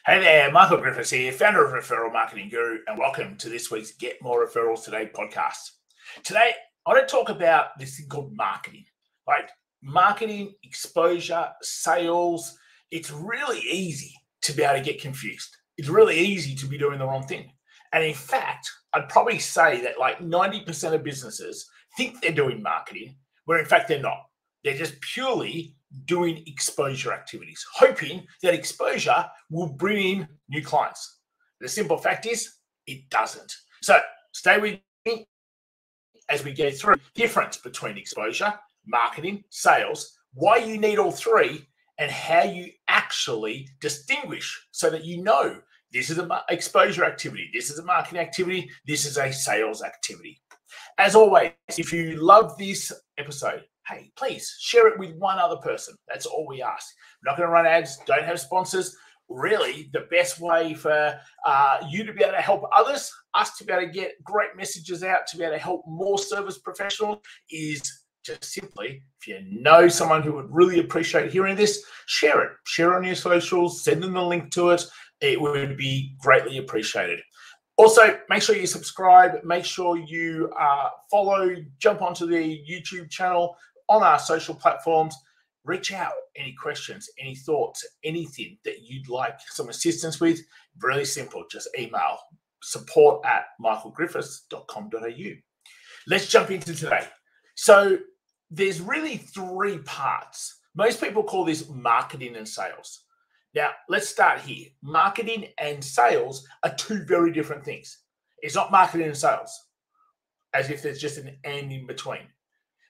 Hey there, Michael Griffiths here, founder of Referral Marketing Guru, and welcome to this week's Get More Referrals Today podcast. Today, I want to talk about this thing called marketing. Like marketing, exposure, sales. It's really easy to be able to get confused. It's really easy to be doing the wrong thing. And in fact, I'd probably say that like 90% of businesses think they're doing marketing, where in fact they're not. They're just purely doing exposure activities, hoping that exposure will bring in new clients. The simple fact is, it doesn't. So stay with me as we go through the difference between exposure, marketing, sales, why you need all three, and how you actually distinguish so that you know this is an exposure activity, this is a marketing activity, this is a sales activity. As always, if you love this episode, hey, please share it with one other person. That's all we ask. We're not going to run ads, don't have sponsors. Really, the best way for you to be able to help others, us to be able to get great messages out, to be able to help more service professionals is just simply, if you know someone who would really appreciate hearing this, share it. Share it on your socials, send them the link to it. It would be greatly appreciated. Also, make sure you subscribe, make sure you follow, jump onto the YouTube channel, on our social platforms, reach out, any questions, any thoughts, anything that you'd like some assistance with. Really simple, just email support@michaelgriffiths.com.au. Let's jump into today. So there's really three parts. Most people call this marketing and sales. Now, let's start here. Marketing and sales are two very different things. It's not marketing and sales, as if there's just an and in between.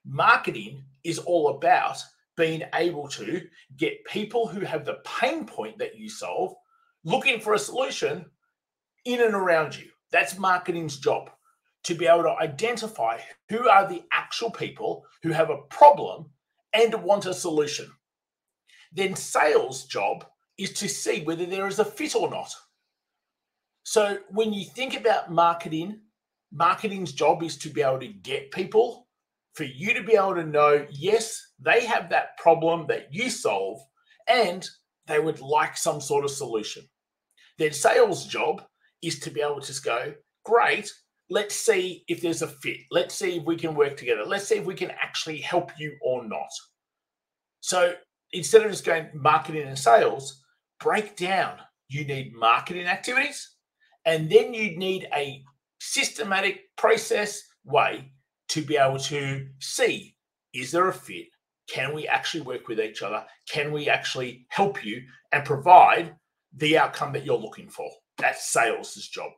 Marketing is all about being able to get people who have the pain point that you solve looking for a solution in and around you. That's marketing's job, to be able to identify who are the actual people who have a problem and want a solution. Then sales' job is to see whether there is a fit or not. So when you think about marketing, marketing's job is to be able to get people, for you to be able to know, yes, they have that problem that you solve and they would like some sort of solution. Then sales' job is to be able to go, great, let's see if there's a fit. Let's see if we can work together. Let's see if we can actually help you or not. So instead of just going marketing and sales, break down. You need marketing activities, and then you need a systematic process way to be able to see, is there a fit? Can we actually work with each other? Can we actually help you and provide the outcome that you're looking for? That's sales' job.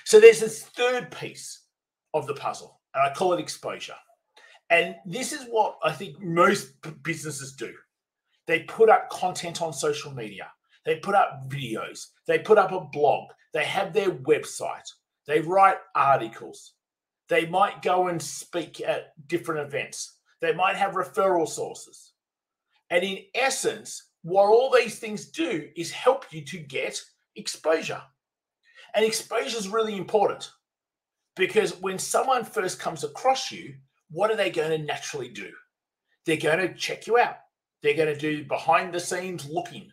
So there's this third piece of the puzzle, and I call it exposure. And this is what I think most businesses do. They put up content on social media. They put up videos. They put up a blog. They have their website. They write articles. They might go and speak at different events. They might have referral sources. And in essence, what all these things do is help you to get exposure. And exposure is really important because when someone first comes across you, what are they going to naturally do? They're going to check you out. They're going to do behind the scenes looking.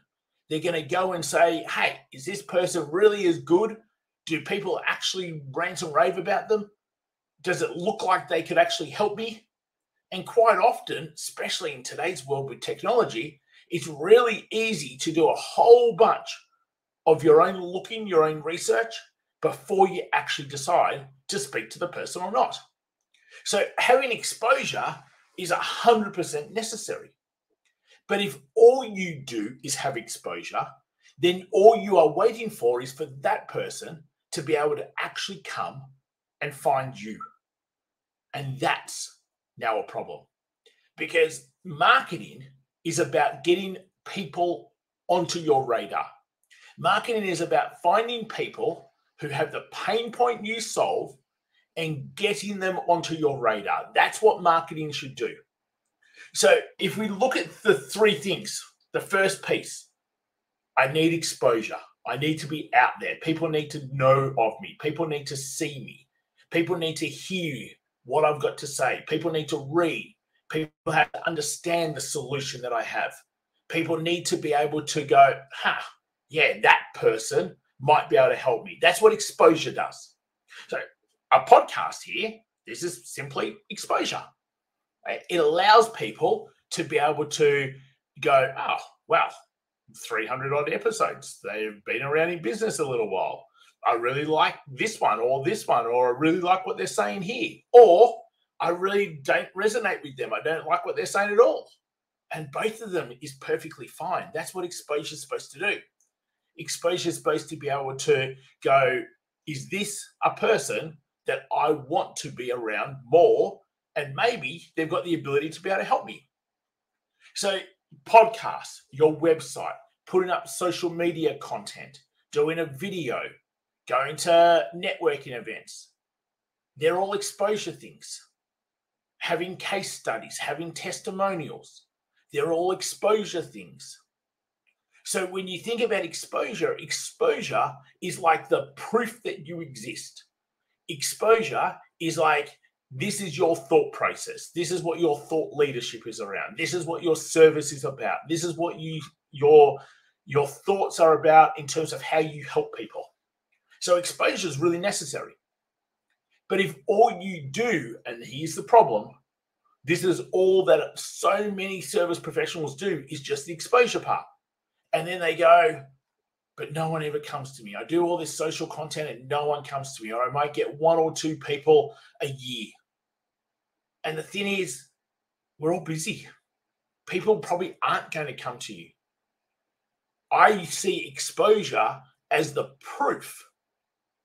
They're going to go and say, hey, is this person really as good? Do people actually rant and rave about them? Does it look like they could actually help me? And quite often, especially in today's world with technology, it's really easy to do a whole bunch of your own looking, your own research, before you actually decide to speak to the person or not. So having exposure is 100% necessary. But if all you do is have exposure, then all you are waiting for is for that person to be able to actually come and find you. And that's now a problem, because marketing is about getting people onto your radar. Marketing is about finding people who have the pain point you solve and getting them onto your radar. That's what marketing should do. So if we look at the three things, the first piece, I need exposure. I need to be out there. People need to know of me. People need to see me. People need to hear what I've got to say. People need to read. People have to understand the solution that I have. People need to be able to go, yeah, that person might be able to help me. That's what exposure does. So a podcast here, this is simply exposure. Right? It allows people to be able to go, oh, well, 300 odd episodes. They've been around in business a little while. I really like this one, or I really like what they're saying here. Or I really don't resonate with them. I don't like what they're saying at all. And both of them is perfectly fine. That's what exposure is supposed to do. Exposure is supposed to be able to go, is this a person that I want to be around more? And maybe they've got the ability to be able to help me. So podcasts, your website, putting up social media content, doing a video, going to networking events. They're all exposure things. Having case studies, having testimonials. They're all exposure things. So when you think about exposure, exposure is like the proof that you exist. Exposure is like, this is your thought process. This is what your thought leadership is around. This is what your service is about. This is what your thoughts are about in terms of how you help people. So exposure is really necessary. But if all you do, and here's the problem, this is all that so many service professionals do, is just the exposure part. And then they go, but no one ever comes to me. I do all this social content and no one comes to me. Or I might get 1 or 2 people a year. And the thing is, we're all busy. People probably aren't going to come to you. I see exposure as the proof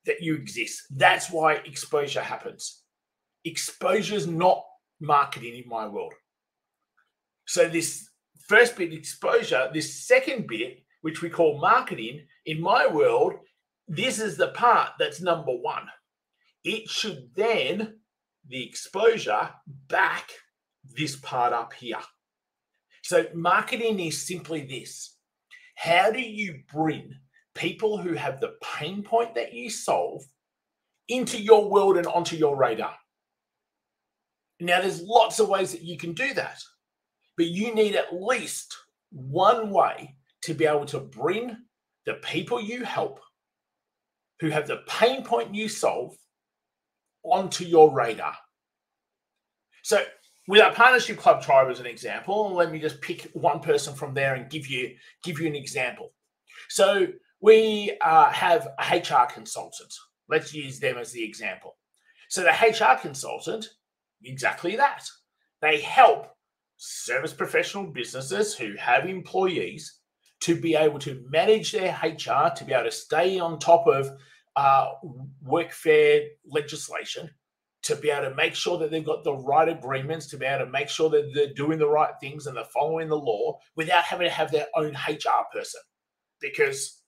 that you exist. That's why exposure happens. Exposure is not marketing in my world. So this first bit, exposure, this second bit, which we call marketing, in my world, this is the part that's number 1. It should then, the exposure, back this part up here. So marketing is simply this. How do you bring people who have the pain point that you solve into your world and onto your radar? Now, there's lots of ways that you can do that, but you need at least one way to be able to bring the people you help who have the pain point you solve onto your radar. So with our partnership club tribe as an example, let me just pick one person from there and give you an example. So we have a HR consultant. Let's use them as the example. So the HR consultant, exactly that. They help service professional businesses who have employees to be able to manage their HR, to be able to stay on top of workfare legislation, to be able to make sure that they've got the right agreements, to be able to make sure that they're doing the right things and they're following the law without having to have their own HR person. Because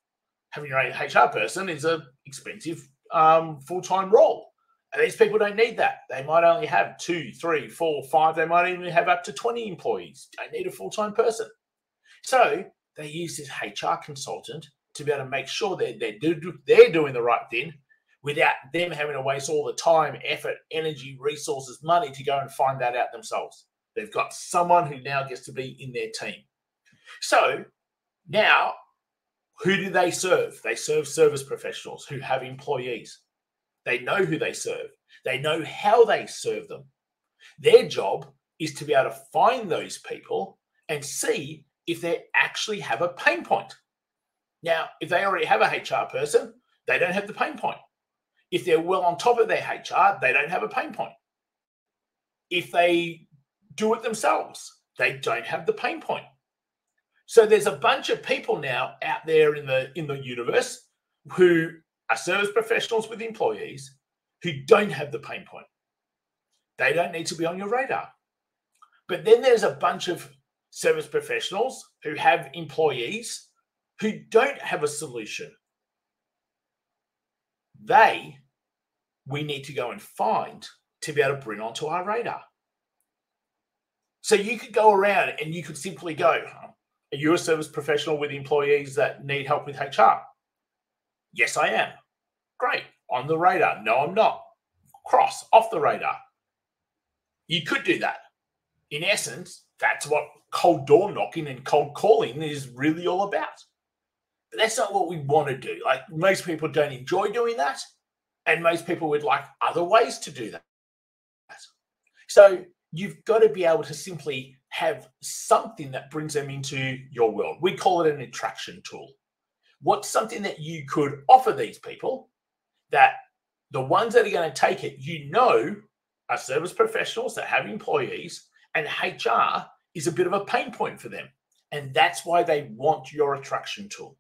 having your own HR person is an expensive full-time role. And these people don't need that. They might only have 2, 3, 4, 5. They might even have up to 20 employees. Don't need a full-time person. So they use this HR consultant to be able to make sure that they're doing the right thing without them having to waste all the time, effort, energy, resources, money to go and find that out themselves. They've got someone who now gets to be in their team. So now, who do they serve? They serve service professionals who have employees. They know who they serve. They know how they serve them. Their job is to be able to find those people and see if they actually have a pain point. Now, if they already have a HR person, they don't have the pain point. If they're well on top of their HR, they don't have a pain point. If they do it themselves, they don't have the pain point. So there's a bunch of people now out there in the universe who are service professionals with employees who don't have the pain point. They don't need to be on your radar. But then there's a bunch of service professionals who have employees who don't have a solution. We need to go and find to be able to bring onto our radar. So you could go around and you could simply go, are you a service professional with employees that need help with HR? Yes, I am. Great. On the radar. No, I'm not. Cross, off the radar. You could do that. In essence, that's what cold door knocking and cold calling is really all about. But that's not what we want to do. Like most people don't enjoy doing that. And most people would like other ways to do that. So you've got to be able to simply have something that brings them into your world. We call it an attraction tool. What's something that you could offer these people that the ones that are going to take it, are service professionals that have employees, and HR is a bit of a pain point for them. And that's why they want your attraction tool.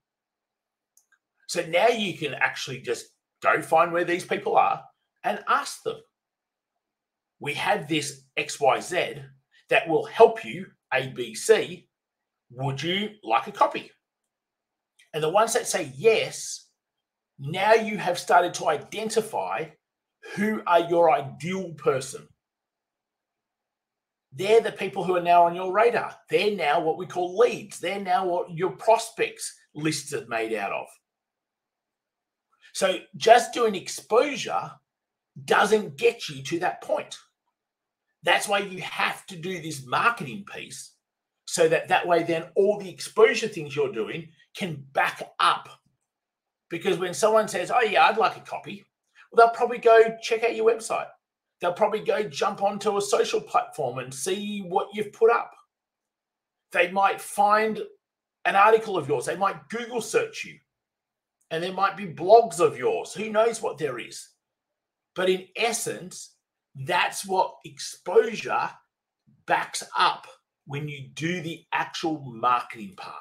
So now you can actually just go find where these people are and ask them. We have this XYZ that will help you, ABC. Would you like a copy? And the ones that say yes, now you have started to identify who are your ideal person. They're the people who are now on your radar. They're now what we call leads. They're now what your prospects lists are made out of. So just doing exposure doesn't get you to that point. That's why you have to do this marketing piece so that way then all the exposure things you're doing can back up. Because when someone says, oh yeah, I'd like a copy, well, they'll probably go check out your website. They'll probably go jump onto a social platform and see what you've put up. They might find an article of yours. They might Google search you. And there might be blogs of yours. Who knows what there is? But in essence, that's what exposure backs up when you do the actual marketing part.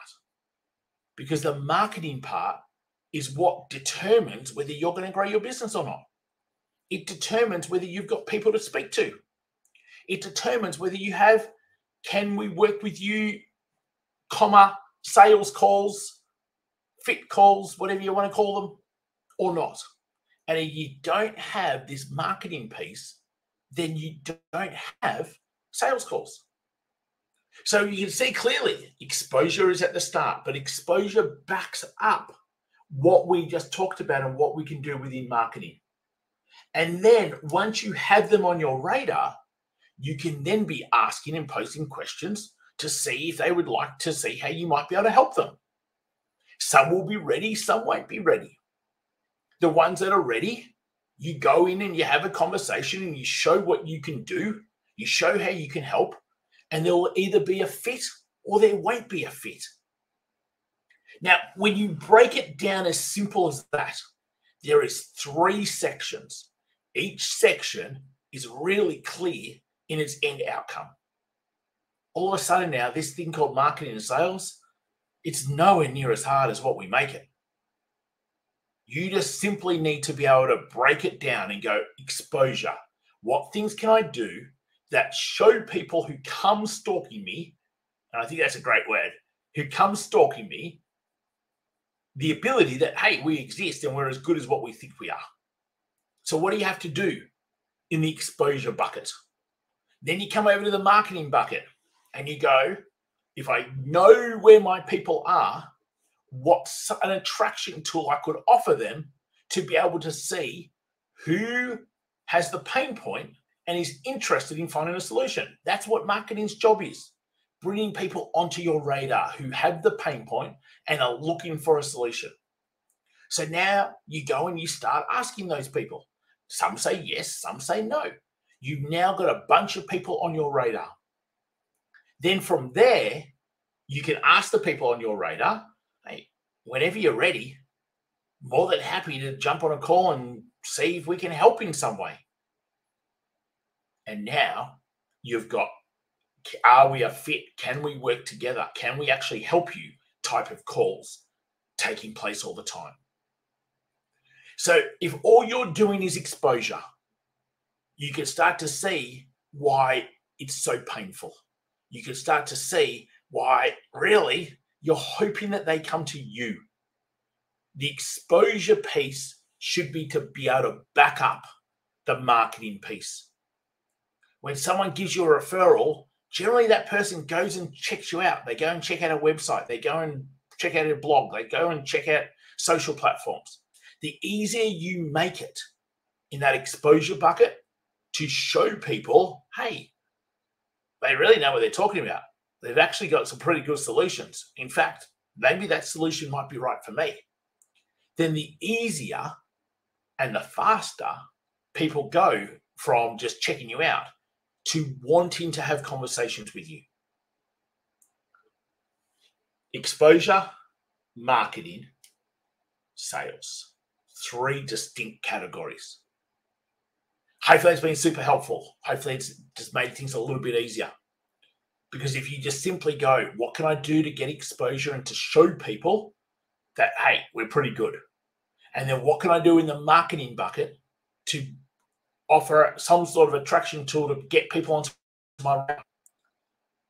Because the marketing part is what determines whether you're going to grow your business or not. It determines whether you've got people to speak to. It determines whether you have, can we work with you, sales calls, fit calls, whatever you want to call them, or not. And if you don't have this marketing piece, then you don't have sales calls. So you can see clearly exposure is at the start, but exposure backs up what we just talked about and what we can do within marketing. And then once you have them on your radar, you can then be asking and posting questions to see if they would like to see how you might be able to help them. Some will be ready, some won't be ready. The ones that are ready, you go in and you have a conversation and you show what you can do, you show how you can help, and there will either be a fit or there won't be a fit. Now, when you break it down as simple as that, there is 3 sections. Each section is really clear in its end outcome. All of a sudden now, this thing called marketing and sales, it's nowhere near as hard as what we make it. You just simply need to be able to break it down and go exposure. What things can I do that show people who come stalking me, and I think that's a great word, who come stalking me, the ability that, hey, we exist and we're as good as what we think we are. So what do you have to do in the exposure bucket? Then you come over to the marketing bucket and you go, if I know where my people are, what's an attraction tool I could offer them to be able to see who has the pain point and is interested in finding a solution. That's what marketing's job is. Bringing people onto your radar who have the pain point and are looking for a solution. So now you go and you start asking those people. Some say yes, some say no. You've now got a bunch of people on your radar. Then from there, you can ask the people on your radar, hey, whenever you're ready, more than happy to jump on a call and see if we can help in some way. And now you've got, are we a fit? Can we work together? Can we actually help you? Type of calls taking place all the time. So if all you're doing is exposure, you can start to see why it's so painful. You can start to see why really you're hoping that they come to you. The exposure piece should be to be able to back up the marketing piece. When someone gives you a referral, generally that person goes and checks you out. They go and check out a website. They go and check out a blog. They go and check out social platforms. The easier you make it in that exposure bucket to show people, hey, they really know what they're talking about. They've actually got some pretty good solutions. In fact, maybe that solution might be right for me. Then the easier and the faster people go from just checking you out to wanting to have conversations with you. Exposure, marketing, sales. 3 distinct categories. Hopefully it's been super helpful. Hopefully it's just made things a little bit easier. Because if you just simply go, what can I do to get exposure and to show people that, hey, we're pretty good? And then what can I do in the marketing bucket to offer some sort of attraction tool to get people onto my route?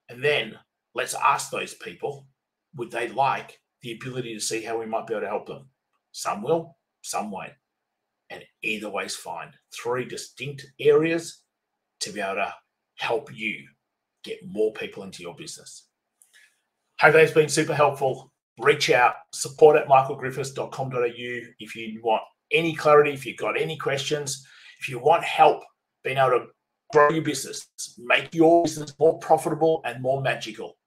And then let's ask those people, would they like the ability to see how we might be able to help them? Some will, some won't. And either way's fine. 3 distinct areas to be able to help you get more people into your business. Hopefully it's been super helpful. Reach out, support@michaelgriffiths.com.au if you want any clarity, if you've got any questions, if you want help being able to grow your business, make your business more profitable and more magical,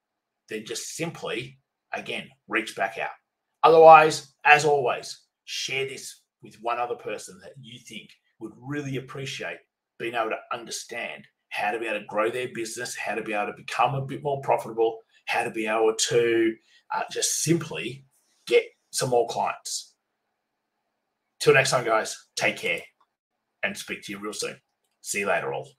then just simply, again, reach back out. Otherwise, as always, share this with one other person that you think would really appreciate being able to understand how to be able to grow their business, how to be able to become a bit more profitable, how to be able to just simply get some more clients. Till next time, guys, take care and speak to you real soon. See you later, all.